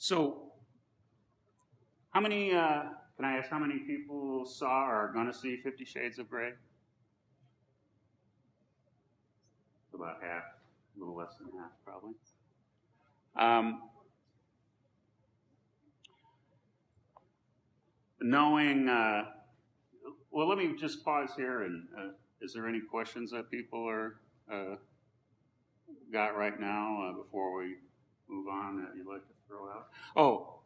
So, how many, can I ask how many people saw or are going to see 50 Shades of Grey? About half, a little less than half, probably. Knowing, well, let me just pause here and is there any questions that people are got right now before we move on that you'd like to throw out? Oh,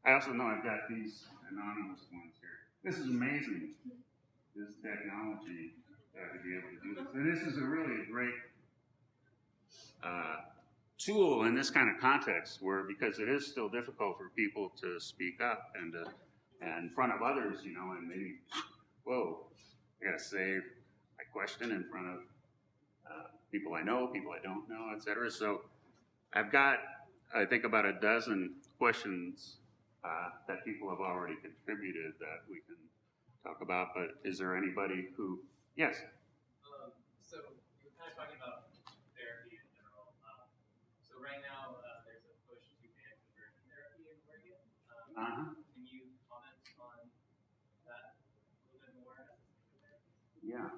I also know I've got these anonymous ones here. This is amazing, this technology to be able to do this. And this is a really great tool in this kind of context where, because it is still difficult for people to speak up and in front of others, you know, and maybe, whoa, I gotta say my question in front of people I know, people I don't know, etc. So I've got, I think, about a dozen questions that people have already contributed that we can talk about, but is there anybody who, yes? So you were kind of talking about therapy in general. So right now there's a push to ban conversion therapy in Oregon. Can you comment on that a little bit more? Yeah.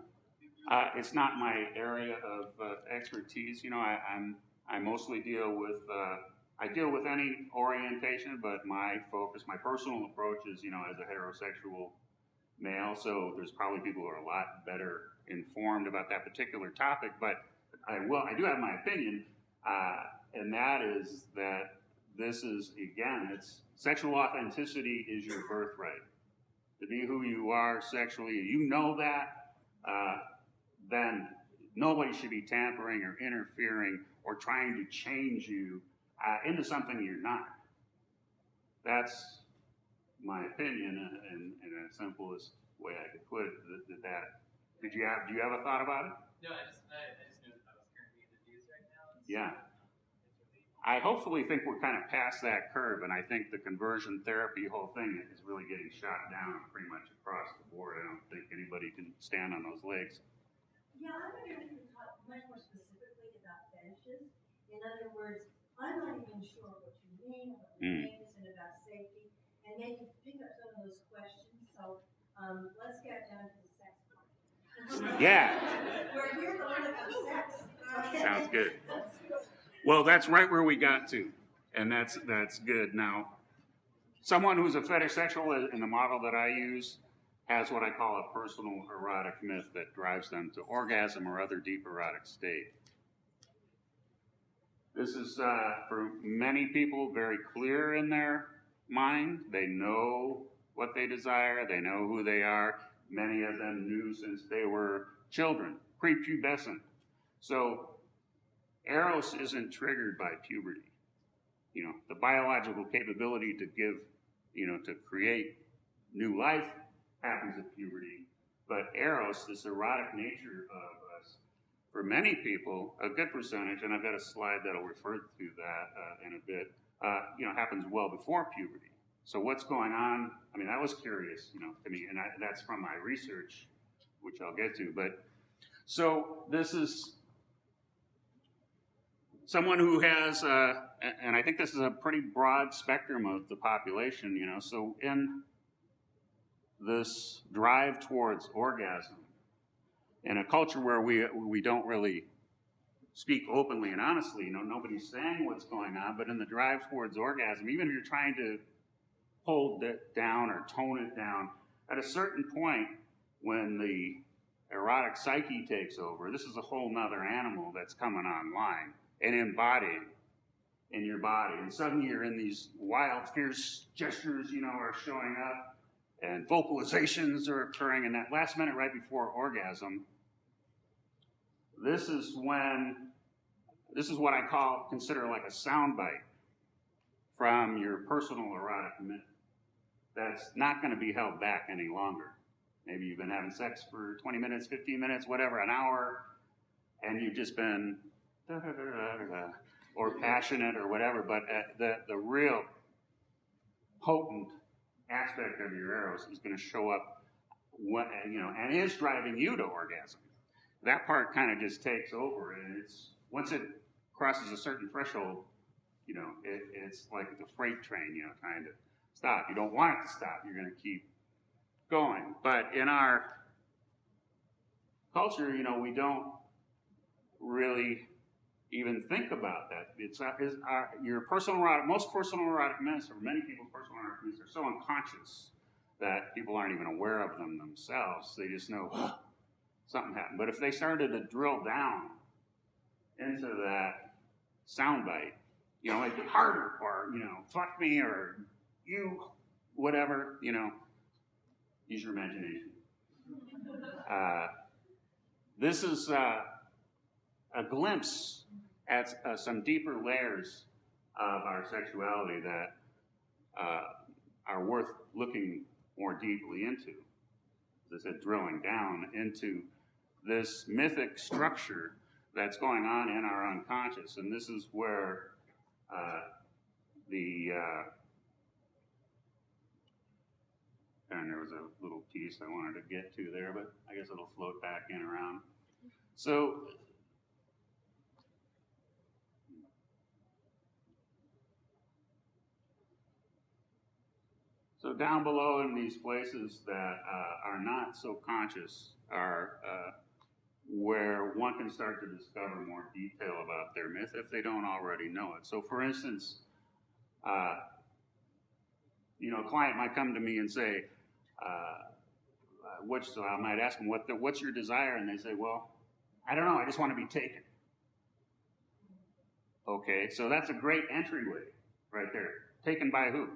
It's not my area of expertise. You know, I mostly deal with I deal with any orientation, but my focus, my personal approach is, you know, as a heterosexual male. So there's probably people who are a lot better informed about that particular topic. But I do have my opinion, and that is that this is, again, it's sexual authenticity is your birthright. To be who you are sexually, you know that. Then nobody should be tampering or interfering or trying to change you into something you're not. That's my opinion, in the simplest way I could put it. Do you have a thought about it? No, I just know that was currently in the news right now. Yeah. I hopefully think we're kind of past that curve, and I think the conversion therapy whole thing is really getting shot down pretty much across the board. I don't think anybody can stand on those legs. Yeah, I wonder if you could talk much more specifically about fetishes. In other words, I'm not even sure what you mean, what it means, and about safety, and maybe pick up some of those questions. So let's get down to the sex part. Yeah. We're here to learn about sex. Sounds good. Well, that's right where we got to, and that's good. Now, someone who's a fetish sexual in the model that I use has what I call a personal erotic myth that drives them to orgasm or other deep erotic state. This is, for many people, very clear in their mind. They know what they desire. They know who they are. Many of them knew since they were children, prepubescent. So Eros isn't triggered by puberty. You know, the biological capability to give, you know, to create new life happens at puberty. But Eros, this erotic nature of us, for many people, a good percentage, and I've got a slide that'll refer to that in a bit, you know, happens well before puberty. So what's going on? I mean, that was curious, you know, to me, and that's from my research, which I'll get to. But so this is someone who has, and I think this is a pretty broad spectrum of the population, you know, so in this drive towards orgasm, in a culture where we don't really speak openly and honestly, you know, nobody's saying what's going on, but in the drive towards orgasm, even if you're trying to hold it down or tone it down, at a certain point when the erotic psyche takes over, this is a whole nother animal that's coming online and embodied in your body. And suddenly you're in these wild, fierce gestures, you know, are showing up, and vocalizations are occurring in that last minute right before orgasm. This is what I consider like a soundbite from your personal erotic myth that's not going to be held back any longer. Maybe you've been having sex for 20 minutes, 15 minutes, whatever, an hour, and you've just been or passionate or whatever, but the real potent aspect of your Eros is going to show up, you know, and is driving you to orgasm. That part kind of just takes over, and it's once it crosses a certain threshold, It's like the freight train, trying to stop. You don't want it to stop. You're going to keep going. But in our culture, we don't really even think about that. Your personal erotic, most personal erotic myths, or many people's personal erotic myths, are so unconscious that people aren't even aware of them themselves. They just know something happened. But if they started to drill down into that soundbite, like harder, or fuck me, or you, whatever, use your imagination. This is a glimpse at some deeper layers of our sexuality that are worth looking more deeply into. As I said, drilling down into this mythic structure that's going on in our unconscious. And this is where and there was a little piece I wanted to get to there, but I guess it'll float back in around. So down below in these places that are not so conscious are where one can start to discover more detail about their myth if they don't already know it. So for instance, a client might come to me and say, so I might ask them, what's your desire? And they say, well, I don't know, I just want to be taken. Okay, so that's a great entryway right there. Taken by who?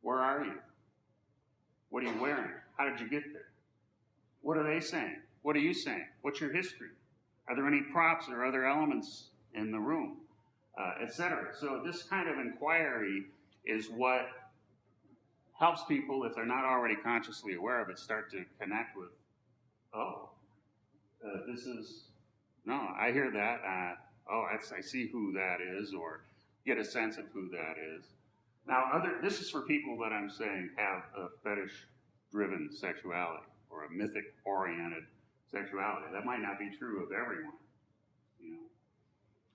Where are you? What are you wearing? How did you get there? What are they saying? What are you saying? What's your history? Are there any props or other elements in the room? Etc. So this kind of inquiry is what helps people, if they're not already consciously aware of it, start to connect with, I hear that. I see who that is, or get a sense of who that is. Now, this is for people that I'm saying have a fetish-driven sexuality or a mythic-oriented sexuality. That might not be true of everyone.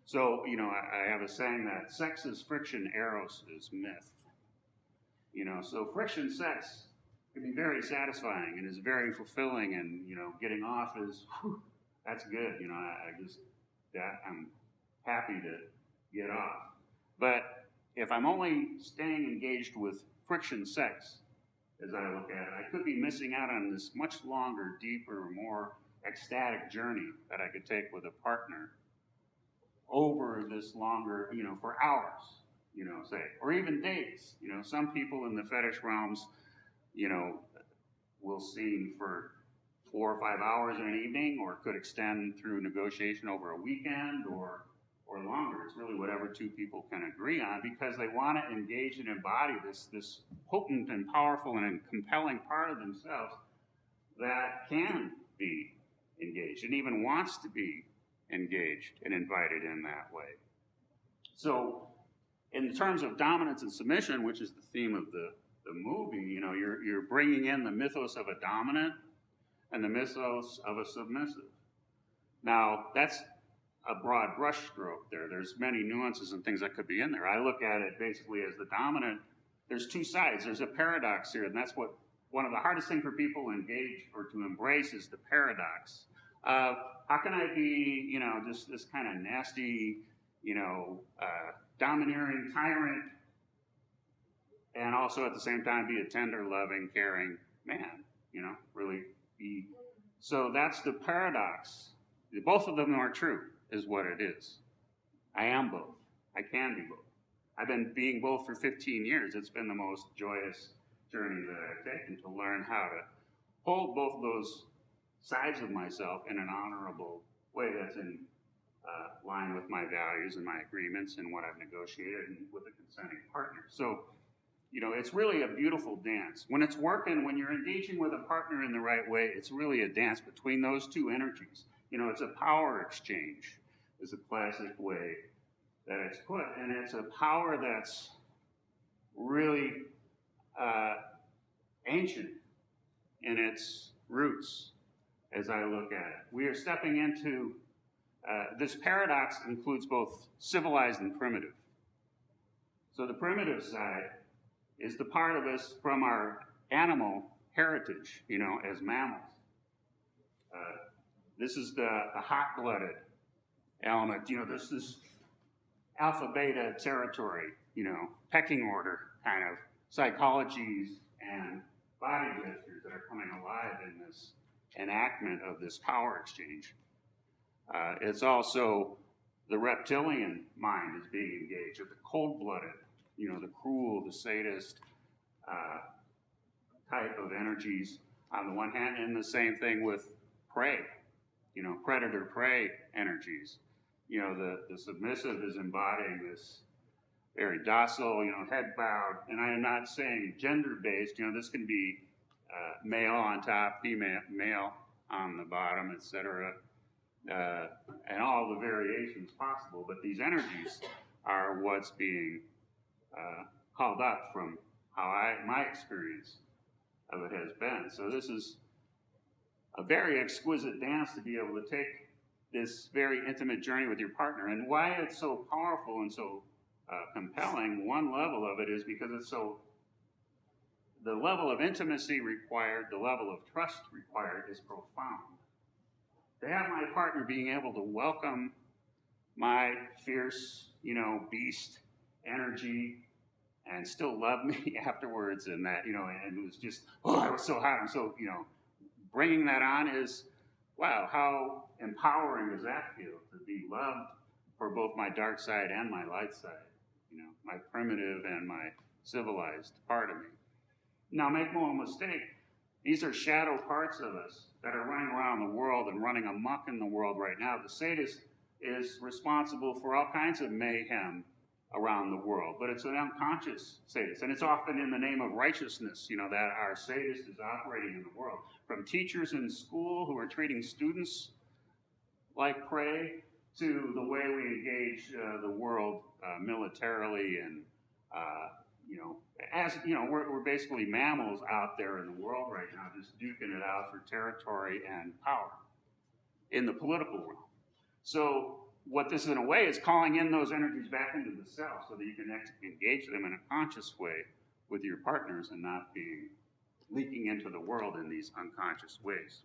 So, I have a saying that sex is friction, eros is myth. So friction sex can be very satisfying and is very fulfilling, and getting off is that's good. I'm happy to get off. But if I'm only staying engaged with friction sex, as I look at it, I could be missing out on this much longer, deeper, more ecstatic journey that I could take with a partner over this longer, for hours, say, or even days. Some people in the fetish realms, will see for 4 or 5 hours in an evening, or could extend through negotiation over a weekend, or longer. It's really whatever two people can agree on, because they want to engage and embody this potent and powerful and compelling part of themselves that can be engaged and even wants to be engaged and invited in that way. So in terms of dominance and submission, which is the theme of the movie, you're bringing in the mythos of a dominant and the mythos of a submissive. Now, that's a broad brushstroke there. There's many nuances and things that could be in there. I look at it basically as the dominant. There's two sides. There's a paradox here, and that's what one of the hardest things for people to engage or to embrace is the paradox. How can I be, just this kind of nasty, domineering tyrant, and also at the same time be a tender, loving, caring man, really be. So that's the paradox. Both of them are true, is what it is. I am both. I can be both. I've been being both for 15 years. It's been the most joyous journey that I've taken to learn how to hold both of those sides of myself in an honorable way that's in line with my values and my agreements and what I've negotiated and with a consenting partner. So, it's really a beautiful dance. When it's working, when you're engaging with a partner in the right way, it's really a dance between those two energies. It's a power exchange, is a classic way that it's put. And it's a power that's really ancient in its roots, as I look at it. We are stepping into, this paradox includes both civilized and primitive. So the primitive side is the part of us from our animal heritage, you know, as mammals. Uh, this is the hot-blooded element. You know, this is alpha beta territory, you know, pecking order kind of psychologies and body gestures that are coming alive in this enactment of this power exchange. It's also the reptilian mind is being engaged, or the cold-blooded, you know, the cruel, the sadist uh, type of energies on the one hand, and the same thing with prey, you know, predator-prey energies. You know, the submissive is embodying this very docile, you know, head bowed, and I am not saying gender-based, you know, this can be male on top, female, male on the bottom, etc., and all the variations possible, but these energies are what's being called up from how my experience of it has been. So this is a very exquisite dance to be able to take this very intimate journey with your partner. And why it's so powerful and so compelling, one level of it is because it's so, the level of intimacy required, the level of trust required is profound. To have my partner being able to welcome my fierce, you know, beast energy and still love me afterwards, and that, you know, and it was just, oh, I was so hot, I'm so, you know, bringing that on is, wow, how empowering does that feel to be loved for both my dark side and my light side, you know, my primitive and my civilized part of me. Now, make no mistake, these are shadow parts of us that are running around the world and running amok in the world right now. The sadist is responsible for all kinds of mayhem around the world, but it's an unconscious sadist, and it's often in the name of righteousness, you know, that our sadist is operating in the world. From teachers in school who are treating students like prey, to the way we engage the world militarily, and you know, as you know, we're basically mammals out there in the world right now, just duking it out for territory and power in the political realm. So what this, in a way, is calling in those energies back into the self so that you can engage them in a conscious way with your partners and not being leaking into the world in these unconscious ways.